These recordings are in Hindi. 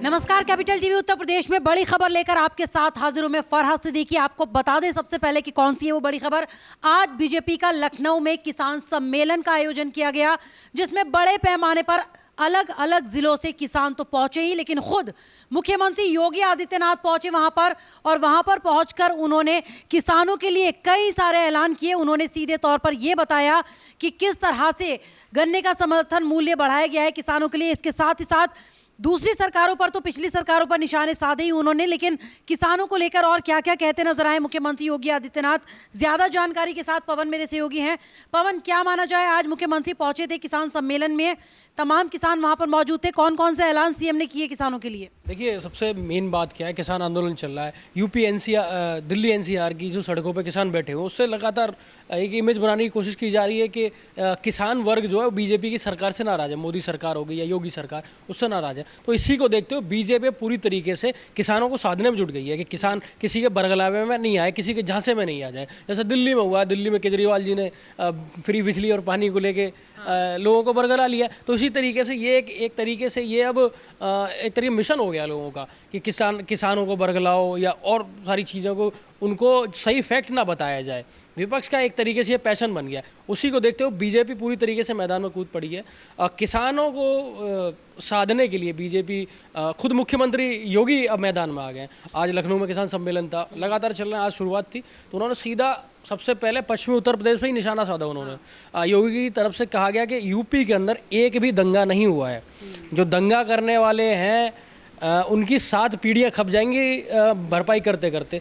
नमस्कार, कैपिटल टीवी उत्तर प्रदेश में बड़ी खबर लेकर आपके साथ हाजिर हूं मैं फरहाद सिद्दीकी। आपको बता दें सबसे पहले कि कौन सी है वो बड़ी खबर। आज बीजेपी का लखनऊ में किसान सम्मेलन का आयोजन किया गया, जिसमें बड़े पैमाने पर अलग अलग जिलों से किसान तो पहुंचे ही, लेकिन खुद मुख्यमंत्री योगी आदित्यनाथ पहुंचे वहां पर, और वहां पर पहुंचकर उन्होंने किसानों के लिए कई सारे ऐलान किए। उन्होंने सीधे तौर पर यह बताया कि किस तरह से गन्ने का समर्थन मूल्य बढ़ाया गया है किसानों के लिए। इसके साथ ही साथ दूसरी सरकारों पर तो पिछली सरकारों पर निशाने साधे ही उन्होंने, लेकिन किसानों को लेकर और क्या क्या कहते नजर आए मुख्यमंत्री योगी आदित्यनाथ। ज्यादा जानकारी के साथ पवन मेरे सहयोगी हैं। पवन, क्या माना जाए, आज मुख्यमंत्री पहुंचे थे किसान सम्मेलन में, तमाम किसान वहां पर मौजूद थे, कौन कौन से ऐलान सीएम ने किए किसानों के लिए? देखिए, सबसे मेन बात क्या है, किसान आंदोलन चल रहा है। यूपी एनसीआर, दिल्ली एनसीआर की जो सड़कों पे किसान बैठे हुए, उससे लगातार एक इमेज बनाने की कोशिश की जा रही है कि किसान वर्ग जो है बीजेपी की सरकार से नाराज है। मोदी सरकार हो गई या योगी सरकार, उससे नाराज है। तो इसी को देखते हुए बीजेपी पूरी तरीके से किसानों को साधने में जुट गई है कि किसान किसी के बरगलावे में नहीं आए, किसी के झांसे में नहीं आ जाए। जैसे दिल्ली में हुआ, दिल्ली में केजरीवाल जी ने फ्री बिजली और पानी को लेके लोगों को बरगला लिया। तो इसी तरीके से ये एक तरीके से ये अब एक तरीके मिशन हो गया लोगों का कि किसानों को बरगलाओ या और सारी चीज़ों को उनको सही फैक्ट ना बताया जाए। विपक्ष का एक तरीके से ये पैशन बन गया। उसी को देखते हुए बीजेपी पूरी तरीके से मैदान में कूद पड़ी है। किसानों को साधने के लिए बीजेपी, खुद मुख्यमंत्री योगी अब मैदान में आ गए हैं। आज लखनऊ में किसान सम्मेलन था, लगातार चल रहा है, आज शुरुआत थी, तो उन्होंने सीधा सबसे पहले पश्चिमी उत्तर प्रदेश में ही निशाना साधा। उन्होंने योगी की तरफ से कहा गया कि यूपी के अंदर एक भी दंगा नहीं हुआ है। जो दंगा करने वाले हैं उनकी 7 पीढ़ियाँ खप जाएंगी भरपाई करते करते।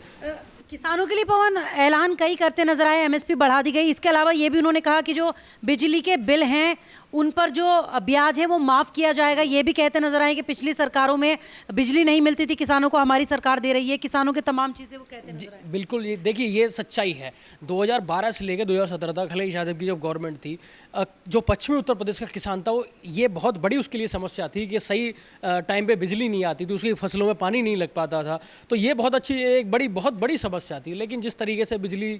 किसानों के लिए पवन ऐलान कई करते नजर आए, एमएसपी बढ़ा दी गई। इसके अलावा ये भी उन्होंने कहा कि जो बिजली के बिल हैं उन पर जो ब्याज है वो माफ़ किया जाएगा। ये भी कहते नजर आए कि पिछली सरकारों में बिजली नहीं मिलती थी किसानों को, हमारी सरकार दे रही है किसानों के तमाम चीज़ें, वो कहते नजर आए। बिल्कुल, ये देखिए, ये सच्चाई है। 2012 से लेकर 2017 तक अखिलेश यादव की जब गवर्नमेंट थी, जो पश्चिमी उत्तर प्रदेश का किसान था, वो ये बहुत बड़ी उसके लिए समस्या थी कि सही टाइम पे बिजली नहीं आती थी, उसकी फसलों में पानी नहीं लग पाता था। तो ये बहुत अच्छी, एक बहुत बड़ी समस्या थी। लेकिन जिस तरीके से बिजली,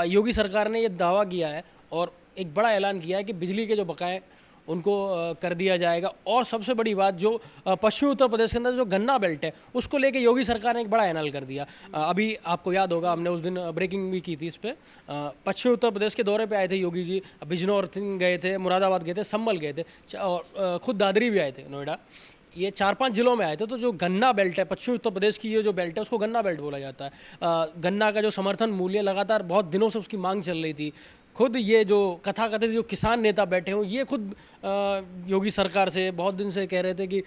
योगी सरकार ने ये दावा किया है और एक बड़ा ऐलान किया है कि बिजली के जो बकाए उनको कर दिया जाएगा। और सबसे बड़ी बात, जो पश्चिमी उत्तर प्रदेश के अंदर जो गन्ना बेल्ट है, उसको लेके योगी सरकार ने एक बड़ा ऐलान कर दिया। अभी आपको याद होगा, हमने उस दिन ब्रेकिंग भी की थी इस पर। पश्चिमी उत्तर प्रदेश के दौरे पे आए थे योगी जी, बिजनौर गए थे, मुरादाबाद गए थे, संभल गए थे, और खुद दादरी भी आए थे, नोएडा। ये 4-5 जिलों में आए थे। तो जो गन्ना बेल्ट है, पश्चिमी उत्तर प्रदेश की ये जो बेल्ट है, उसको गन्ना बेल्ट बोला जाता है। गन्ना का जो समर्थन मूल्य, लगातार बहुत दिनों से उसकी मांग चल रही थी। खुद ये जो कथाकथित जो किसान नेता बैठे हों, ये खुद योगी सरकार से बहुत दिन से कह रहे थे कि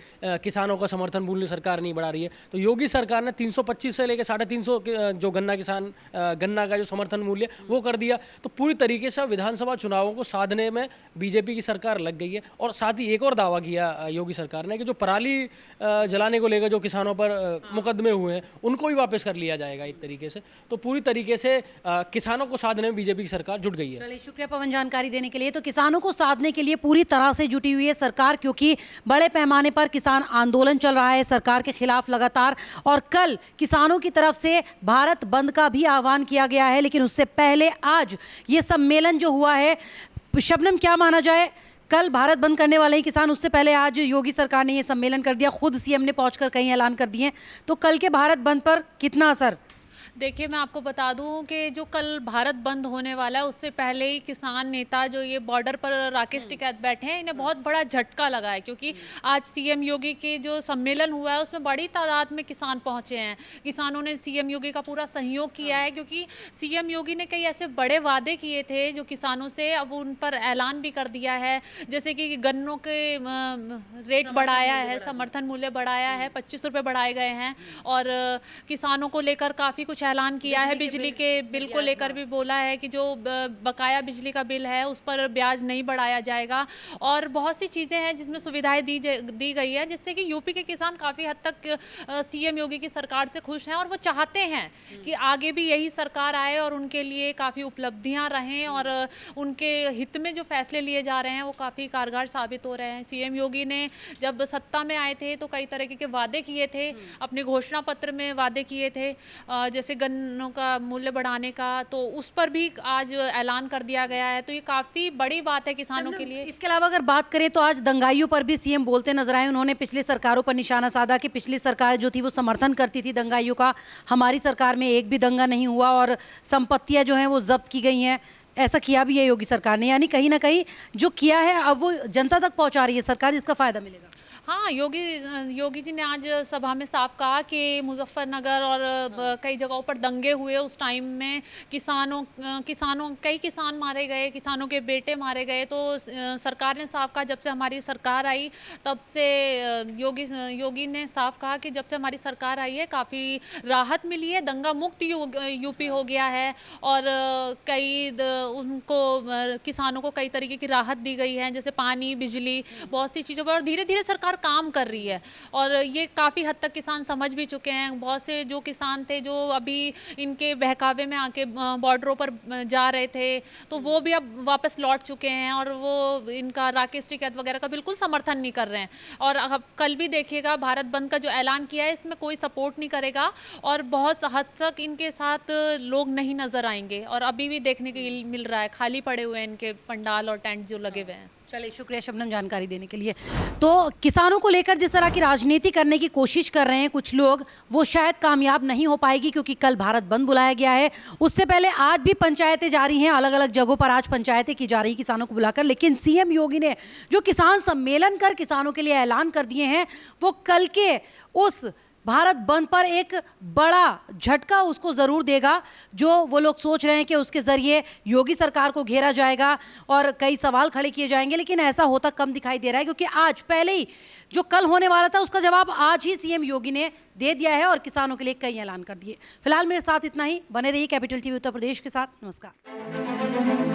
किसानों का समर्थन मूल्य सरकार नहीं बढ़ा रही है। तो योगी सरकार ने 325 से लेकर 350 जो गन्ना का जो समर्थन मूल्य वो कर दिया। तो पूरी तरीके से विधानसभा चुनावों को साधने में बीजेपी की सरकार लग गई है। और साथ ही एक और दावा किया योगी सरकार ने कि जो पराली जलाने को लेकर जो किसानों पर मुकदमे हुए हैं, उनको भी वापस कर लिया जाएगा एक तरीके से। तो पूरी तरीके से किसानों को साधने में बीजेपी की सरकार जुट गई है। चलिए, शुक्रिया पवन जानकारी देने के लिए। तो किसानों को साधने के लिए पूरी तरह से जुटी हुई है सरकार, क्योंकि बड़े पैमाने पर किसान आंदोलन चल रहा है सरकार के खिलाफ लगातार। और कल किसानों की तरफ से भारत बंद का भी आह्वान किया गया है, लेकिन उससे पहले आज ये सम्मेलन जो हुआ है, शबनम, क्या माना जाए, कल भारत बंद करने वाले ही किसान, उससे पहले आज योगी सरकार ने ये सम्मेलन कर दिया, खुद सीएम ने पहुंचकर कई ऐलान कर दिए। तो कल के भारत बंद पर कितना असर? देखिए, मैं आपको बता दूं कि जो कल भारत बंद होने वाला है, उससे पहले ही किसान नेता जो ये बॉर्डर पर राकेश टिकैत बैठे हैं, इन्हें बहुत बड़ा झटका लगा है। क्योंकि आज सीएम योगी के जो सम्मेलन हुआ है, उसमें बड़ी तादाद में किसान पहुंचे हैं। किसानों ने सीएम योगी का पूरा सहयोग किया है, क्योंकि सीएम योगी ने कई ऐसे बड़े वादे किए थे जो किसानों से, अब उन पर ऐलान भी कर दिया है। जैसे कि गन्नों के रेट बढ़ाया है, समर्थन मूल्य बढ़ाया है, 25 रुपये बढ़ाए गए हैं। और किसानों को लेकर काफ़ी कुछ ऐलान किया है। बिजली के बिल को लेकर भी बोला है कि जो बकाया बिजली का बिल है उस पर ब्याज नहीं बढ़ाया जाएगा। और बहुत सी चीज़ें हैं जिसमें सुविधाएं दी गई है, जिससे कि यूपी के किसान काफ़ी हद तक सीएम योगी की सरकार से खुश हैं। और वो चाहते हैं कि आगे भी यही सरकार आए और उनके लिए काफ़ी उपलब्धियां रहें, और उनके हित में जो फैसले लिए जा रहे हैं वो काफ़ी कारगर साबित हो रहे हैं। सीएम योगी ने जब सत्ता में आए थे तो कई तरह के वादे किए थे, अपने घोषणा पत्र में वादे किए थे। जैसे जैसे गन्नों का मूल्य बढ़ाने का, तो उस पर भी आज ऐलान कर दिया गया है। तो ये काफ़ी बड़ी बात है किसानों के लिए। इसके अलावा अगर बात करें तो आज दंगाइयों पर भी सीएम बोलते नजर आए। उन्होंने पिछली सरकारों पर निशाना साधा कि पिछली सरकार जो थी वो समर्थन करती थी दंगाइयों का, हमारी सरकार में एक भी दंगा नहीं हुआ और संपत्तियां जो हैं वो जब्त की गई हैं। ऐसा किया भी है योगी सरकार ने, यानी कहीं ना कहीं जो किया है अब वो जनता तक पहुंचा रही है सरकार, जिसका फायदा मिलेगा। हाँ, योगी जी ने आज सभा में साफ कहा कि मुजफ्फरनगर और कई जगहों पर दंगे हुए, उस टाइम में कई किसान मारे गए, किसानों के बेटे मारे गए। तो सरकार ने साफ कहा, जब से हमारी सरकार आई तब से योगी ने साफ कहा कि जब से हमारी सरकार आई है काफ़ी राहत मिली है, दंगा मुक्त यूपी हो गया है और किसानों को कई तरीके की राहत दी गई है, जैसे पानी, बिजली, बहुत सी चीज़ों पर। और धीरे धीरे सरकार काम कर रही है और ये काफ़ी हद तक किसान समझ भी चुके हैं। बहुत से जो किसान थे जो अभी इनके बहकावे में आके बॉर्डरों पर जा रहे थे, तो वो भी अब वापस लौट चुके हैं और वो इनका राकेश टिकैत वगैरह का बिल्कुल समर्थन नहीं कर रहे हैं। और अब कल भी देखिएगा, भारत बंद का जो ऐलान किया है इसमें कोई सपोर्ट नहीं करेगा और बहुत हद तक इनके साथ लोग नहीं नजर आएंगे। और अभी भी देखने को मिल रहा है, खाली पड़े हुए हैं इनके पंडाल और टेंट जो लगे हुए हैं। चलिए, शुक्रिया शबनम जानकारी देने के लिए। तो किसानों को लेकर जिस तरह की राजनीति करने की कोशिश कर रहे हैं कुछ लोग, वो शायद कामयाब नहीं हो पाएगी, क्योंकि कल भारत बंद बुलाया गया है। उससे पहले आज भी पंचायतें जारी हैं, अलग अलग जगहों पर आज पंचायतें की जा रही किसानों को बुलाकर। लेकिन सीएम योगी ने जो किसान सम्मेलन कर किसानों के लिए ऐलान कर दिए हैं, वो कल के उस भारत बंद पर एक बड़ा झटका उसको ज़रूर देगा। जो वो लोग सोच रहे हैं कि उसके ज़रिए योगी सरकार को घेरा जाएगा और कई सवाल खड़े किए जाएंगे, लेकिन ऐसा होता कम दिखाई दे रहा है, क्योंकि आज पहले ही जो कल होने वाला था उसका जवाब आज ही सीएम योगी ने दे दिया है और किसानों के लिए कई ऐलान कर दिए। फिलहाल मेरे साथ इतना ही। बने रहिए कैपिटल टीवी उत्तर प्रदेश के साथ। नमस्कार।